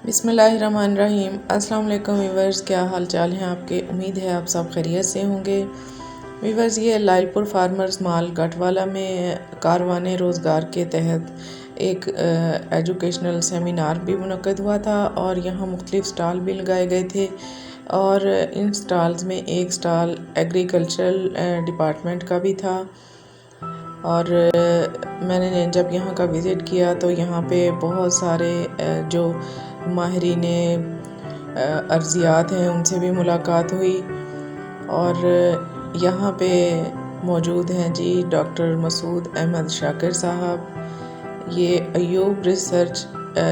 بسم اللہ الرحمن الرحیم۔ السلام علیکم ویورز، کیا حال چال ہیں آپ کے؟ امید ہے آپ سب خیریت سے ہوں گے۔ ویورز، یہ لائل پور فارمرز مال گٹوالا میں کاروان روزگار کے تحت ایک ایجوکیشنل سیمینار بھی منعقد ہوا تھا اور یہاں مختلف سٹال بھی لگائے گئے تھے، اور ان سٹالز میں ایک سٹال ایگریکلچرل ڈپارٹمنٹ کا بھی تھا۔ اور میں نے جب یہاں کا وزٹ کیا تو یہاں پہ بہت سارے جو ماہرین ارضیات ہیں ان سے بھی ملاقات ہوئی، اور یہاں پہ موجود ہیں جی ڈاکٹر مسعود احمد شاکر صاحب۔ یہ ایوب ریسرچ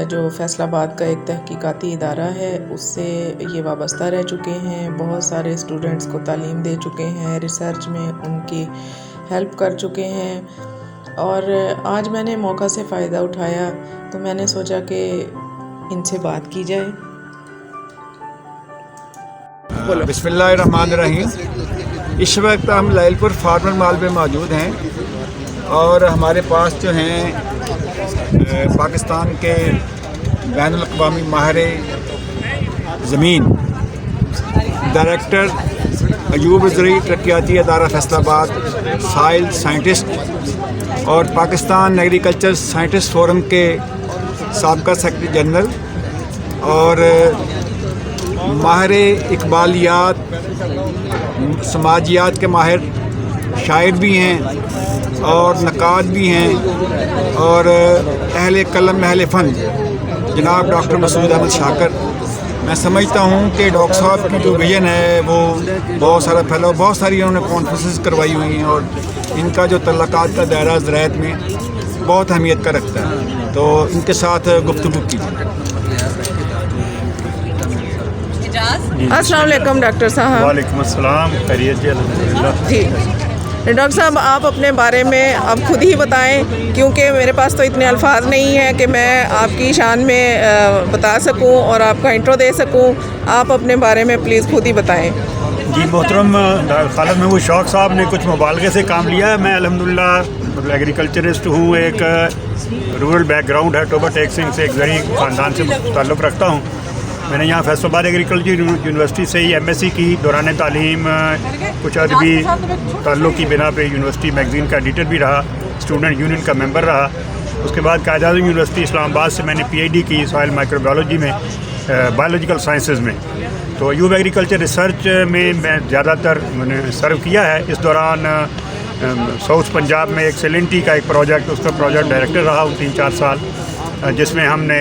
جو فیصل آباد کا ایک تحقیقاتی ادارہ ہے اس سے یہ وابستہ رہ چکے ہیں، بہت سارے اسٹوڈنٹس کو تعلیم دے چکے ہیں، ریسرچ میں ان کی ہیلپ کر چکے ہیں، اور آج میں نے موقع سے فائدہ اٹھایا تو میں نے سوچا کہ ان سے بات کی جائے۔ بسم اللہ الرحمن الرحیم۔ اس وقت ہم لائل پور فارمر مال میں موجود ہیں اور ہمارے پاس جو ہیں پاکستان کے بین الاقوامی ماہر زمین ڈائریکٹر ایوب زرعی ترقیاتی ادارہ فیصل آباد، سائل سائنٹسٹ اور پاکستان ایگریکلچر سائنٹسٹ فورم کے سابقہ سیکرٹری جنرل اور ماہر اقبالیات سماجیات کے ماہر شاعر بھی ہیں اور نقاد بھی ہیں اور اہل قلم اہل فن جناب ڈاکٹر مسعود احمد شاکر۔ میں سمجھتا ہوں کہ ڈاکٹر صاحب کی جو ویژن ہے وہ بہت سارا پھیلا، بہت ساری انہوں نے کانفرنسز کروائی ہوئی ہیں اور ان کا جو تعلقات کا دائرہ زراعت میں بہت اہمیت کا رکھتا ہے، تو ان کے ساتھ گفتگو کیجیے۔ السلام علیکم ڈاکٹر صاحب۔ وعلیکم السلام، خیریت جی؟ الحمدللہ۔ جی ڈاکٹر صاحب، آپ اپنے بارے میں اب خود ہی بتائیں، کیونکہ میرے پاس تو اتنے الفاظ نہیں ہیں کہ میں آپ کی شان میں بتا سکوں اور آپ کا انٹرو دے سکوں۔ آپ اپنے بارے میں پلیز خود ہی بتائیں۔ جی محترم خالد محمود شوق صاحب نے کچھ مبالغے سے کام لیا ہے۔ میں الحمدللہ ایگریکلچرسٹ ہوں، ایک رورل بیک گراؤنڈ ہے، ٹوبا ٹیکسنگ سے ایک زرعی خاندان سے تعلق رکھتا ہوں۔ میں نے یہاں فیصل آباد ایگریکلچر یونیورسٹی سے ہی ایم ایس سی کی، دوران تعلیم کچھ ادبی تعلق کی بنا پہ یونیورسٹی میگزین کا ایڈیٹر بھی رہا، اسٹوڈنٹ یونین کا ممبر رہا۔ اس کے بعد قائد اعظم یونیورسٹی اسلام آباد سے میں نے پی ایچ ڈی کی سوائل مائکرو بایولوجی میں، بایولوجیکل سائنسز میں۔ تو ایوب ایگریکلچر ریسرچ میں زیادہ تر میں نے سرو کیا ہے۔ اس دوران ساؤتھ پنجاب میں ایک سیلنٹی کا ایک پروجیکٹ، اس کا پروجیکٹ ڈائریکٹر رہا ہوں 3-4 سال، جس میں ہم نے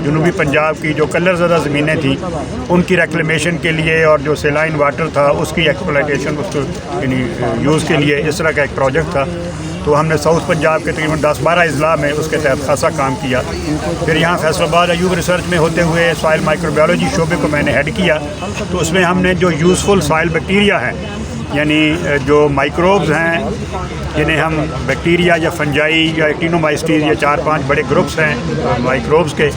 جنوبی پنجاب کی جو کلر زدہ زمینیں تھیں ان کی ریکلیمیشن کے لیے اور جو سیلائن واٹر تھا اس کی ایکسپلائٹیشن، اس کو یعنی یوز کے لیے اس طرح کا ایک پروجیکٹ تھا۔ تو ہم نے ساؤتھ پنجاب کے تقریباً 10-12 اضلاع میں اس کے تحت خاصا کام کیا۔ پھر یہاں فیصل آباد ایوب ریسرچ میں ہوتے ہوئے سوائل مائکرو بایولوجی شعبے کو میں نے ہیڈ کیا، تو اس میں ہم نے جو یوزفل سوائل بیکٹیریا ہیں، یعنی جو مائکروبز ہیں جنہیں ہم بیکٹیریا یا فنجائی یا ایکٹینومائسٹیز یا 4-5 بڑے گروپس ہیں مائکروبز کے،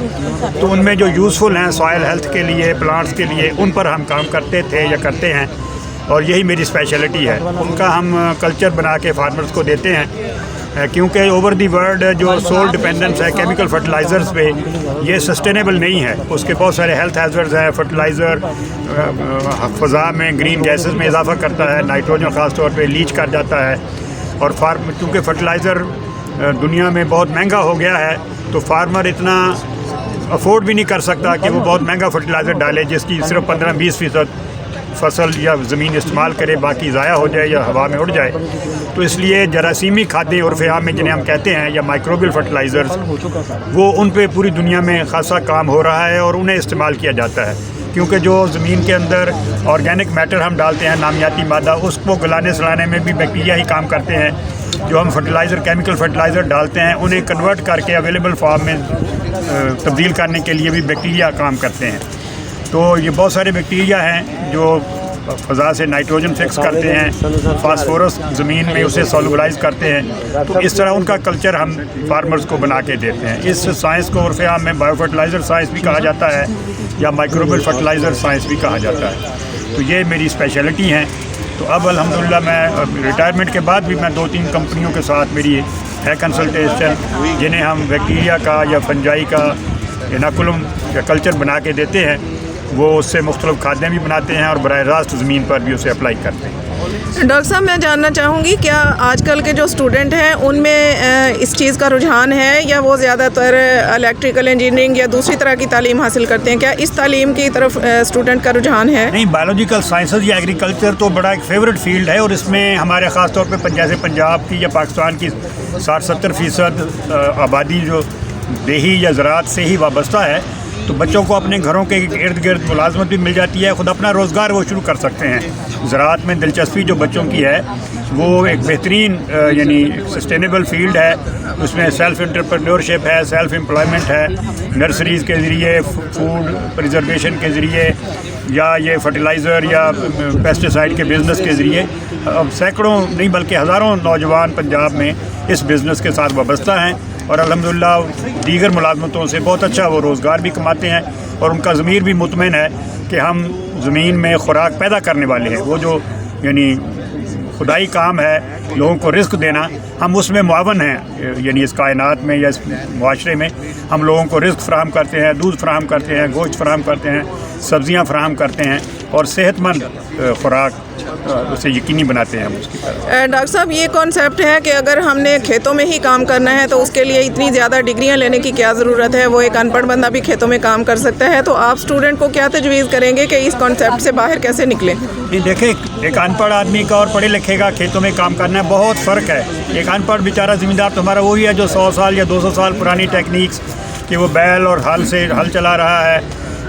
تو ان میں جو یوزفل ہیں سوائل ہیلتھ کے لیے، پلانٹس کے لیے، ان پر ہم کام کرتے تھے یا کرتے ہیں، اور یہی میری اسپیشلٹی ہے۔ ان کا ہم کلچر بنا کے فارمرز کو دیتے ہیں، کیونکہ اوور دی ورلڈ جو سول ڈپینڈنس ہے کیمیکل فرٹیلائزرز پہ، یہ سسٹینیبل نہیں ہے۔ اس کے بہت سارے ہیلتھ ہیزرز ہیں۔ فرٹیلائزر فضا میں گرین گیسز میں اضافہ کرتا ہے، نائٹروجن خاص طور پہ لیچ کر جاتا ہے، اور کیونکہ فرٹیلائزر دنیا میں بہت مہنگا ہو گیا ہے تو فارمر اتنا افورڈ بھی نہیں کر سکتا کہ وہ بہت مہنگا فرٹیلائزر ڈالے جس کی صرف 15-20% فصل یا زمین استعمال کرے، باقی ضائع ہو جائے یا ہوا میں اڑ جائے۔ تو اس لیے جراثیمی کھادیں عرف عام میں جنہیں ہم کہتے ہیں یا مائکروبیل فرٹیلائزرز، وہ ان پہ پوری دنیا میں خاصا کام ہو رہا ہے اور انہیں استعمال کیا جاتا ہے، کیونکہ جو زمین کے اندر آرگینک میٹر ہم ڈالتے ہیں، نامیاتی مادہ، اس کو گلانے سلانے میں بھی بیکٹیریا ہی کام کرتے ہیں۔ جو ہم فرٹیلائزر کیمیکل فرٹیلائزر ڈالتے ہیں انہیں کنورٹ کر کے اویلیبل فارم میں تبدیل کرنے کے لیے بھی بیکٹیریا کام کرتے ہیں۔ تو یہ بہت سارے بیکٹیریا ہیں جو فضا سے نائٹروجن فکس کرتے ہیں، فاسفورس زمین میں اسے سالوبلائز کرتے ہیں، تو اس طرح ان کا کلچر ہم فارمرز کو بنا کے دیتے ہیں۔ اس سائنس کو عرف عام میں بایو فرٹیلائزر سائنس بھی کہا جاتا ہے یا مائکروبیل فرٹیلائزر سائنس بھی کہا جاتا ہے۔ تو یہ میری اسپیشلٹی ہیں۔ تو اب الحمدللہ میں ریٹائرمنٹ کے بعد بھی میں 2-3 کمپنیوں کے ساتھ میری ہے کنسلٹیشن، جنہیں ہم بیکٹیریا کا یا فنجائی کا इनाकुलम या कल्चर बना के देते हैं, वो उससे मुख्तलिफ खादें भी बनाते हैं और बराह रास्त ज़मीन पर भी उसे अप्लाई करते हैं। डॉक्टर साहब, मैं जानना चाहूँगी, क्या आजकल के जो स्टूडेंट हैं उनमें इस चीज़ का रुझान है, या वो ज़्यादातर इलेक्ट्रिकल इंजीनियरिंग या दूसरी तरह की तालीम हासिल करते हैं? क्या इस तालीम की तरफ स्टूडेंट का रुझान है? नहीं, बायोलॉजिकल साइंसेज या एग्रीकल्चर तो बड़ा एक फेवरेट फील्ड है, और इसमें हमारे ख़ास तौर पे जैसे पंजाब की या पाकिस्तान की 60-70% आबादी जो देही या ज़राअत से ही वाबस्ता है, तो बच्चों को अपने घरों के इर्द गिर्द मुलाजमत भी मिल जाती है, ख़ुद अपना रोज़गार वो शुरू कर सकते हैं। ज़राअत में दिलचस्पी जो बच्चों की है वो एक बेहतरीन यानी सस्टेनेबल फील्ड है, उसमें सेल्फ़ एंटरप्रेन्योरशिप है, सेल्फ़ एम्प्लॉयमेंट है, नर्सरीज़ के ज़रिए, फूड प्रिजर्वेशन के ज़रिए, या ये फर्टिलाइज़र या पेस्टिसाइड के बिज़नेस के ज़रिए अब सैकड़ों नहीं बल्कि हज़ारों नौजवान पंजाब में इस बिज़नेस के साथ वाबस्ता हैं, और अल्हम्दुलिल्लाह दीगर मुलाजमतों से बहुत अच्छा वो रोज़गार भी कमाते हैं, और उनका ज़मीर भी मुतमईन है कि हम ज़मीन में खुराक पैदा करने वाले हैं। वो जो यानी खुदाई काम है, लोगों को रिस्क देना, हम उसमें मुआवन हैं, यानी इस कायनात में या इस मुआशरे में हम लोगों को रिस्क फ़राहम करते हैं, दूध फ़राहम करते हैं, गोश्त फ़राहम करते हैं, सब्ज़ियाँ फ़राहम करते हैं, और सेहतमंद खुराक उसे यकीनी बनाते हैं हम उसकी तरफ। डॉक्टर साहब, ये कॉन्सेप्ट है कि अगर हमने खेतों में ही काम करना है तो उसके लिए इतनी ज़्यादा डिग्रियां लेने की क्या ज़रूरत है? वो एक अनपढ़ बंदा भी खेतों में काम कर सकता है, तो आप स्टूडेंट को क्या तजवीज़ करेंगे कि इस कॉन्सेप्ट से बाहर कैसे निकलें? नहीं, देखें, एक अनपढ़ आदमी का और पढ़े लिखे का खेतों में काम करना है बहुत फ़र्क है। एक अनपढ़ बेचारा ज़मींदार तो हमारा वही है जो 100 साल या 200 साल पुरानी टेक्निक्स कि वो बैल और हल से हल चला रहा है,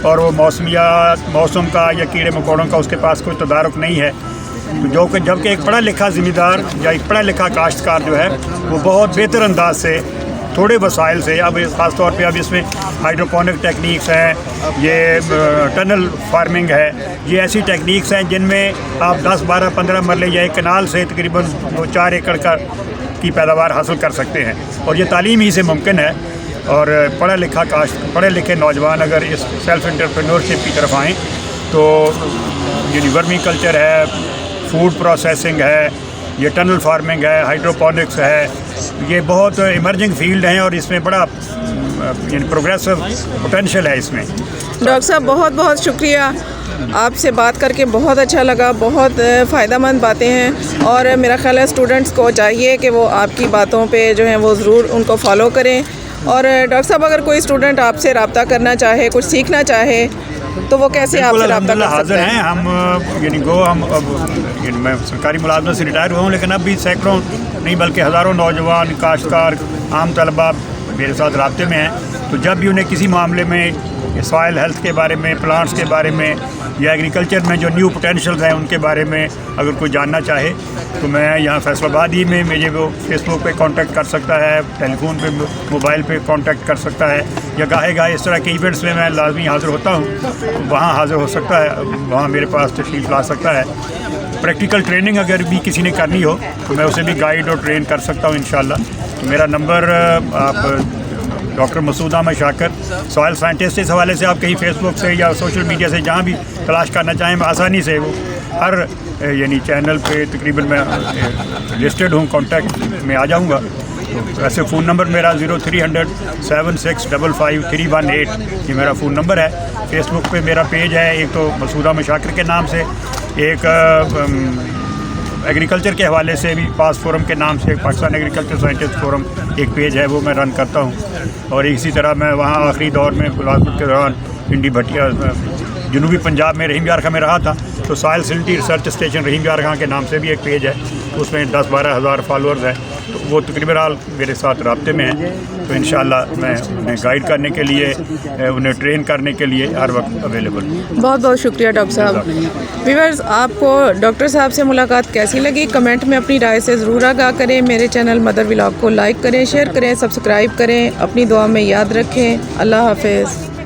और वो मौसम का या कीड़े मकोड़ों का उसके पास कोई तदारुक नहीं है। तो जबकि एक पढ़ा लिखा ज़मींदार या एक पढ़ा लिखा काश्तकार जो है वो बहुत बेहतर अंदाज से थोड़े वसाइल से, अब ख़ास तौर पे अब इसमें हाइड्रोपोनिक टेक्निक्स हैं, ये टनल फार्मिंग है, ये ऐसी टेक्निक्स हैं जिनमें आप 10, 12, 15 मरले या एक कनाल से तकरीबन 4 एकड़ की पैदावार हासिल कर सकते हैं, और ये तालीम ही से मुमकिन है। और पढ़े लिखे नौजवान अगर इस सेल्फ एंटरप्रेन्योरशिप की तरफ आएँ तो यानी वर्मी कल्चर है, फूड प्रोसेसिंग है, ये टनल फार्मिंग है, हाइड्रोपोनिक्स है, ये बहुत इमर्जिंग फील्ड हैं, और इसमें बड़ा यानी प्रोग्रेसिव पोटेंशियल है इसमें। डॉक्टर साहब, बहुत बहुत शुक्रिया, आपसे बात करके बहुत अच्छा लगा, बहुत फ़ायदेमंद बातें हैं, और मेरा ख्याल है स्टूडेंट्स को चाहिए कि वो आपकी बातों पे जो है वो ज़रूर उनको फॉलो करें। और डॉक्टर साहब, अगर कोई स्टूडेंट आपसे रब्ता करना चाहे, कुछ सीखना चाहे, तो वो कैसे आपसे रब्ता कर सकते हैं? हैं हम यानी हम अब मैं सरकारी मुलाजमत से रिटायर हुआ हूँ, लेकिन अब भी सैकड़ों नहीं बल्कि हज़ारों नौजवान काश्तकार, आम तलबा मेरे साथ राब्ते में हैं। तो जब भी उन्हें किसी मामले में सॉइल हेल्थ के बारे में, प्लांट्स के बारे में, या एग्रीकल्चर में जो न्यू पोटेंशियल्स हैं उनके बारे में अगर कोई जानना चाहे तो मैं यहाँ फैसलाबाद ही में मुझे वो फेसबुक पे कांटेक्ट कर सकता है, टेलीफोन पे, मोबाइल पे कांटेक्ट कर सकता है, या गाहे इस तरह के इवेंट्स में मैं लाजमी हाज़िर होता हूँ, वहाँ हाज़िर हो सकता है, वहाँ मेरे पास तशरीफ़ ला सकता है। प्रैक्टिकल ट्रेनिंग अगर भी किसी ने करनी हो तो मैं उसे भी गाइड और ट्रेन कर सकता हूँ इंशाल्लाह। तो मेरा नंबर आप doctor Masood Ahmad शाकर, soil scientist, इस हवाले से आप कहीं फेसबुक से या सोशल मीडिया से जहाँ भी तलाश करना चाहें, मैं आसानी से वो हर यानी चैनल पे तकरीबन मैं लिस्टेड हूँ, कॉन्टैक्ट में आ जाऊँगा। तो वैसे फ़ोन नंबर मेरा 0300 7655 318 ये मेरा फ़ोन नंबर है। फेसबुक पे मेरा पेज है, एक तो मसूद अहमद शाकर के नाम से, एक एग्रीकल्चर के हवाले से भी पास फोरम के नाम से पाकिस्तान एग्रीकल्चर साइंटिस्ट फोरम एक पेज है, वो मैं रन करता हूँ। और इसी तरह मैं वहाँ आखिरी दौर में मुलाजमत के दौरान पिंडी भटिया जनूबी पंजाब में रहीम यार खां में रहा था, तो सॉइल सैलिनिटी रिसर्च स्टेशन रहीम यार खां के नाम से भी एक पेज है, उसमें 10-12 हज़ार फॉलोअर्स हैं। तो वो तकरीबन मेरे साथ राब्ते में हैं, तो इंशाल्लाह मैं उन्हें गाइड करने के लिए, उन्हें ट्रेन करने के लिए हर वक्त अवेलेबल हूँ। बहुत बहुत शुक्रिया डॉक्टर साहब। व्यूअर्स, आपको डॉक्टर साहब से मुलाकात कैसी लगी कमेंट में अपनी राय से ज़रूर आगाह करें। मेरे चैनल मदर व्लॉग को लाइक करें, शेयर करें, सब्सक्राइब करें। अपनी दुआ में याद रखें। अल्लाह हाफ़िज़।